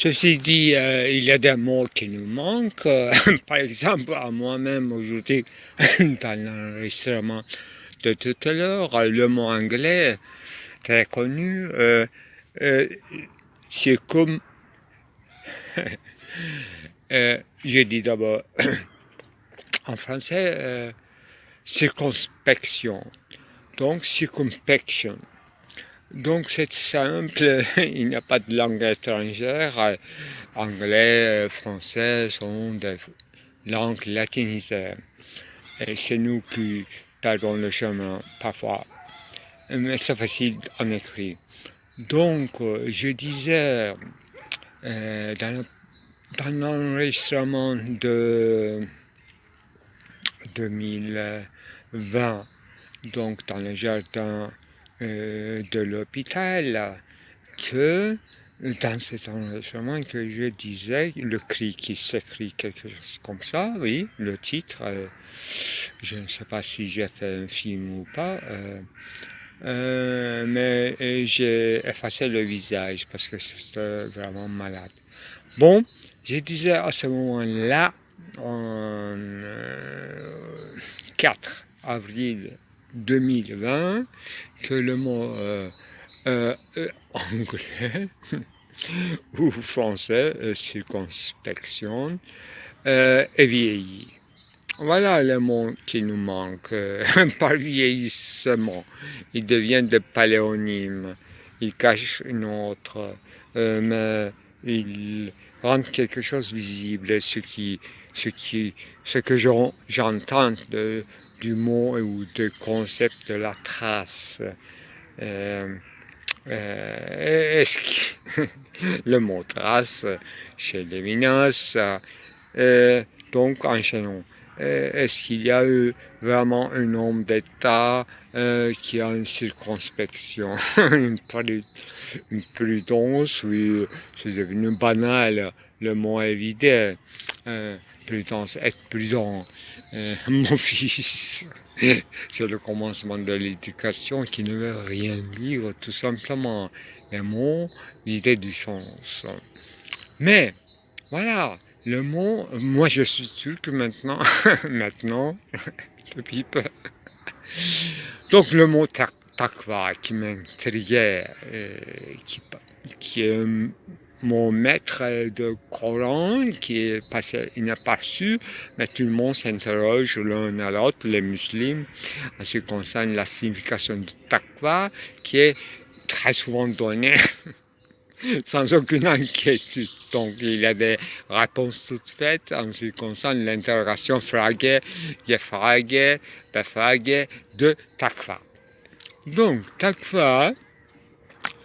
Ceci dit, il y a des mots qui nous manquent. Par exemple, à moi-même aujourd'hui, dans l'enregistrement de tout à l'heure, le mot anglais très connu, c'est comme, je dis d'abord en français, circonspection, donc circumspection. Donc c'est simple, il n'y a pas de langue étrangère. Anglais, français sont des langues latinisées. Et c'est nous qui perdons le chemin parfois. Mais c'est facile en écrit. Donc je disais, dans l'enregistrement de 2020, donc dans le jardin de l'hôpital, que dans cet enregistrement que je disais, le cri qui s'écrit quelque chose comme ça, oui, le titre, je ne sais pas si j'ai fait un film ou pas, mais j'ai effacé le visage parce que c'était vraiment malade. Bon, je disais à ce moment-là, en 4 avril 2020, que le mot anglais ou français, circonspection, est vieilli. Voilà le mot qui nous manque. Par vieillissement, il devient des paléonymes. Il cache une autre, mais il rend quelque chose visible. Ce que j'entends du mot ou du concept de la trace. Est-ce que le mot trace chez Lévinas, donc enchaînons. Est-ce qu'il y a eu vraiment un nombre d'États qui a une circonspection, une prudence, oui, c'est devenu banal, le mot est vidé. Prudence, être prudent. Mon fils, c'est le commencement de l'éducation qui ne veut rien dire, tout simplement. Les mots vidés du sens. Mais, voilà, le mot, moi je suis sûr que maintenant, depuis peu. Donc le mot takva qui m'intriguait, qui est mon maître de Coran, qui est passé inaperçu, mais tout le monde s'interroge l'un à l'autre, les musulmans, en ce qui concerne la signification du takva, qui est très souvent donnée sans aucune inquiétude. Donc il y a des réponses toutes faites en ce qui concerne l'interrogation frage, gefrage, befrage de takva. Donc takva,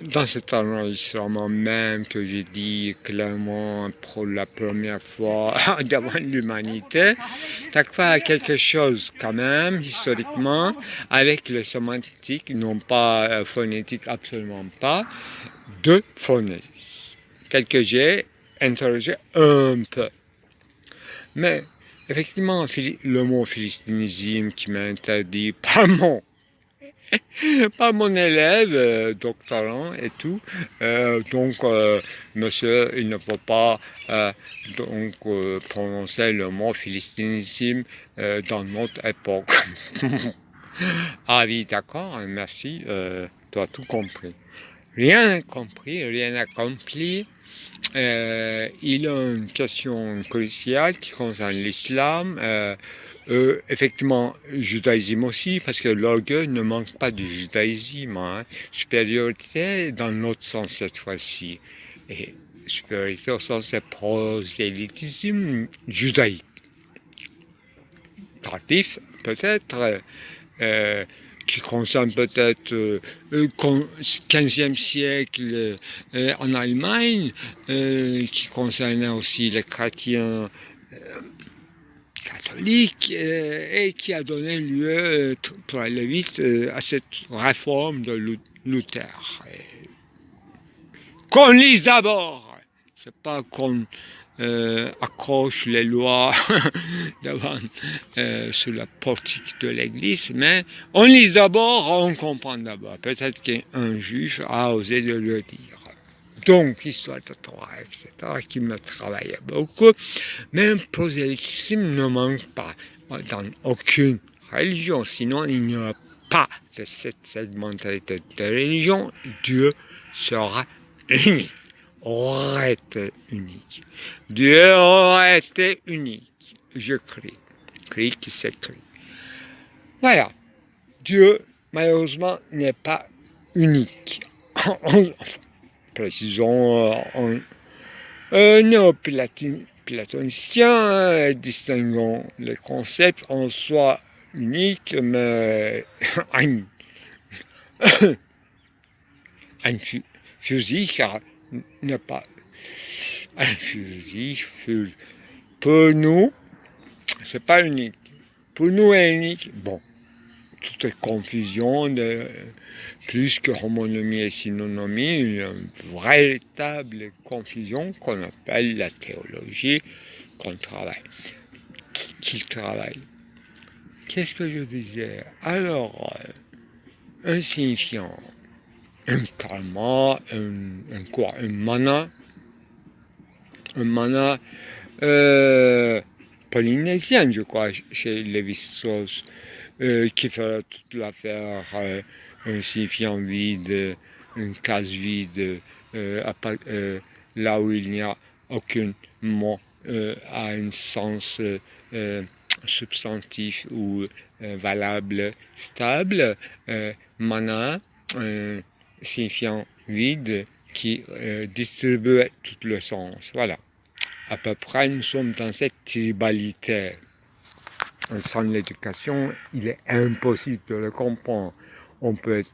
dans cet enregistrement même que j'ai dit clairement pour la première fois devant l'humanité, takva a quelque chose quand même historiquement avec le sémantique, non pas phonétique, absolument pas, de phonèse, tel que j'ai interrogé un peu. Mais effectivement, le mot philistinisme qui m'a interdit par mon élève, doctorant et tout, donc monsieur, il ne faut pas prononcer le mot philistinisme dans notre époque. Ah oui, d'accord, merci, tu as tout compris. Rien compris, rien accompli. Il a une question cruciale qui concerne l'islam. Effectivement, judaïsme aussi, parce que l'orgueil ne manque pas de judaïsme. Hein. Supériorité dans l'autre sens cette fois-ci. Et supériorité au sens de prosélytisme judaïque. Tardif, peut-être. Qui concerne peut-être le 15e siècle en Allemagne, qui concernait aussi les chrétiens catholiques, et qui a donné lieu, pour aller vite, à cette réforme de Luther. Qu'on lise d'abord, c'est pas qu'on accroche les lois devant, sur la portique de l'église, mais on lise d'abord, on comprend d'abord. Peut-être qu'un juge a osé de le dire. Donc, histoire de Torah, etc., qui me travaillait beaucoup. Mais un prosélytisme ne manque pas dans aucune religion, sinon il n'y aura pas de cette mentalité de religion. Dieu sera unique, aurait été unique. Dieu aurait été unique. Je crie qui s'écrit. Voilà, Dieu, malheureusement, n'est pas unique. Précisons en néo-platonicien, distinguons les concepts en soi uniques, mais un fusil n'est pas un fusil. Pour nous, c'est pas unique. Pour nous, est unique. Bon, toute confusion de plus que homonymie et synonymie, une véritable confusion qu'on appelle la théologie, qu'on travaille. Qu'il travaille. Qu'est-ce que je disais? Alors, un signifiant, un karma, un mana polynésien, je crois, chez Lévi-Strauss, qui fait toute l'affaire, un signifiant vide, une case vide, là où il n'y a aucun mot à un sens substantif ou valable, stable, mana, signifiant vide, qui distribue tout le sens. Voilà. À peu près, nous sommes dans cette tribalité. Sans l'éducation, il est impossible de le comprendre. On peut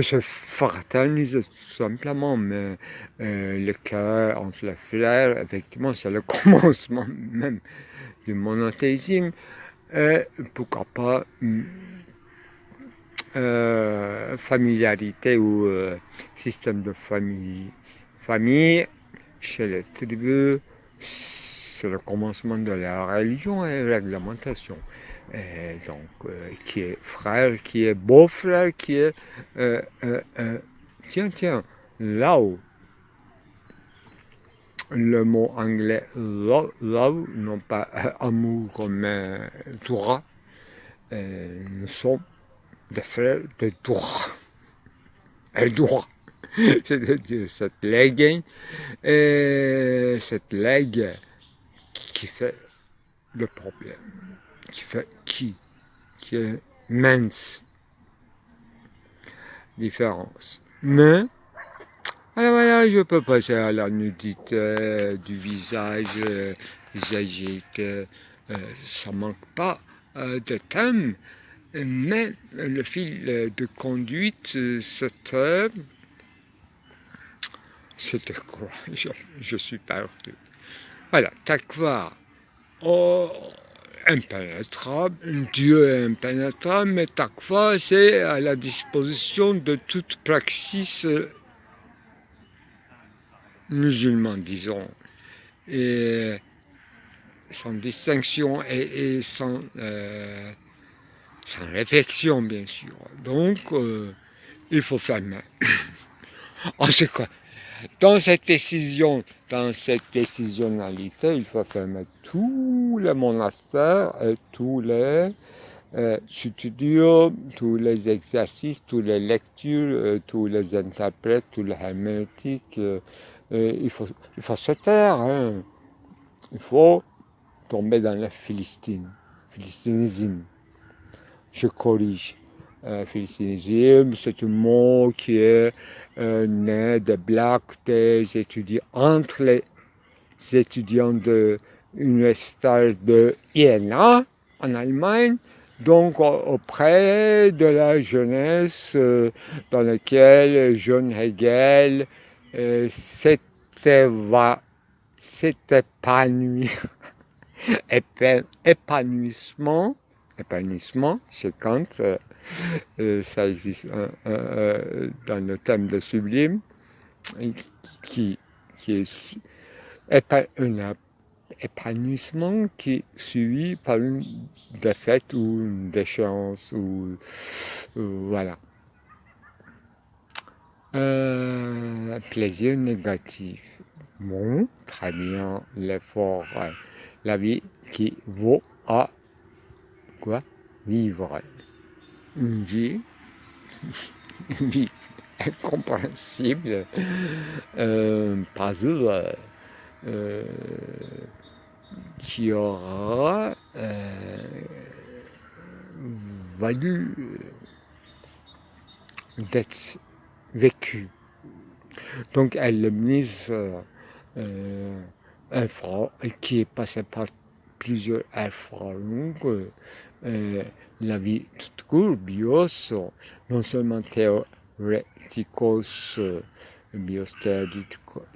se fraterniser tout simplement, mais le cœur entre les frères, effectivement, c'est le commencement même du monothéisme. Pourquoi pas familiarité ou système de famille chez les tribus, c'est le commencement de la religion et réglementation. Donc, qui est frère, qui est beau-frère, qui est... tiens, là où le mot anglais love, non pas amour, mais droit, nous sommes des frères de droit. Et droit. C'est-à-dire cette legging, et cette legue qui fait le problème, qui est mince différence. Mais voilà, je peux passer à la nudité du visage, visagique, ça manque pas de thème, mais le fil de conduite, c'était quoi? Je suis perdu. Voilà, takva, impénétrable, un Dieu impénétrable, mais takva, c'est à la disposition de toute praxis musulmane, disons, et sans distinction et sans réflexion, bien sûr. Donc, il faut faire main. En ce cas, dans cette décisionnalité, il faut fermer tous les monastères et tous les studios, tous les exercices, toutes les lectures, tous les interprètes, tous les hermétiques. Il faut se taire. Hein. Il faut tomber dans le philistinisme. Je corrige. Philistinisme, c'est un mot qui est né de blagues des étudiants, entre les étudiants de l'université de Iéna en Allemagne, donc auprès de la jeunesse dans laquelle John Hegel épanouissement, c'est quand ça existe dans le thème de sublime, qui est un épanouissement qui est suivi par une défaite ou une déchéance, ou voilà. Plaisir négatif. Bon, très bien, l'effort, la vie qui vaut à quoi vivre. Une vie, une vie incompréhensible, puzzle qui aura valu d'être vécu. Donc elle mise un franc qui est passé par plusieurs efforts. Donc la vie toute court, bios, non seulement théoreticos, bios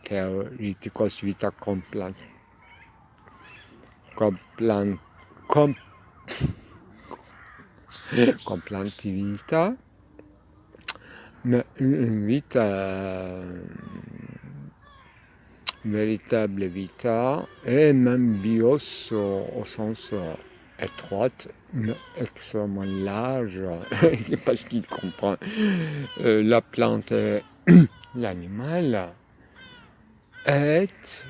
théoreticos vita complantivita, mais une vita véritable vita et même bios au sens étroite, mais extrêmement large, parce qu'il comprend la plante et l'animal, est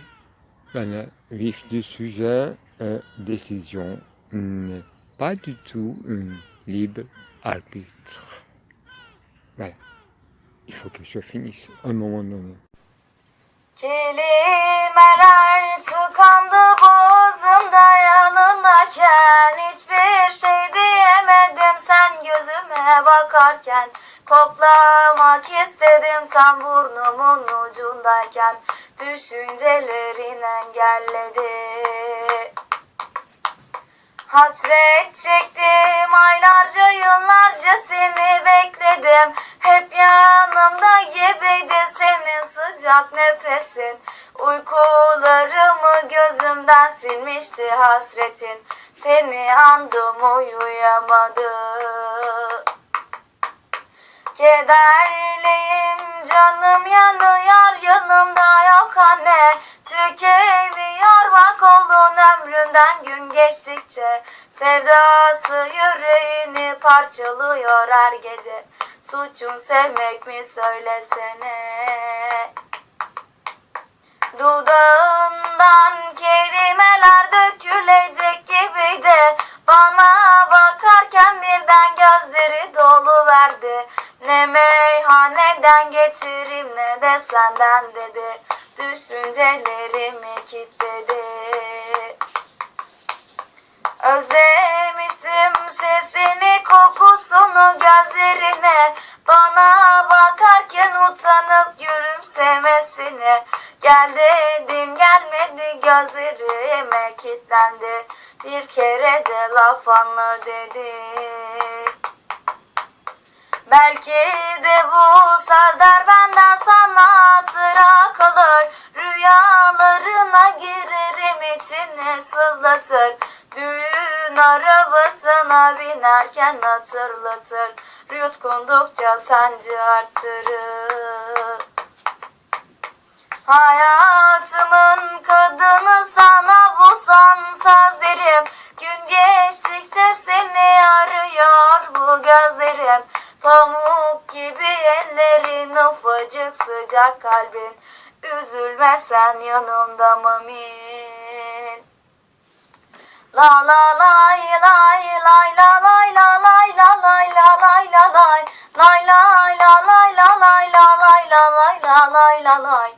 dans le vif du sujet et décision n'est pas du tout un libre arbitre. Voilà, il faut que je finisse à un moment donné. Kelimeler tıkandı boğazımda yanındayken, hiçbir şey diyemedim sen gözüme bakarken. Koklamak istedim tam burnumun ucundayken, düşüncelerin engelledi. Hasret çektim aylarca yıllarca seni bekledim. Hep yanımda gibiydi senin sıcak nefesin. Uykularımı gözümden silmişti hasretin. Seni andım uyuyamadım. Kederliyim canım yanıyor yanımda yok anne. Tükeniyor bak oğlun ömründen gün geçtikçe. Sevdası yüreğini parçalıyor her gece. Suçun sevmek mi söylesene. Dudağından kelimeler dökülecek gibiydi. Bana bakarken birden gözleri doluverdi. Ne meyhaneden getireyim ne de senden dedi. Düşüncelerimi kilitledi. Özlemiştim sesini, kokusunu, gözlerini. Bana bakarken utanıp gülümsemesini. Gel dedim gelmedi, gözlerime kilitlendi. Bir kere de laf anla dedi. Belki de bu sözler benden sana hatıra kalır. Rüyalarına girerim, içini sızlatır. Düğün arabasına binerken hatırlatır. Yutkundukça sancı arttırır. Hayatımın kadını sana bu son sözlerim. Gün geçtikçe seni arıyor bu gözlerim. Pamuk gibi ellerin, ufacık sıcak kalbin. Üzülme sen yanımda mamin. La la lay lay lay la lay la lay la lay la lay la lay. Lay lay la lay la lay la lay la lay la lay la lay.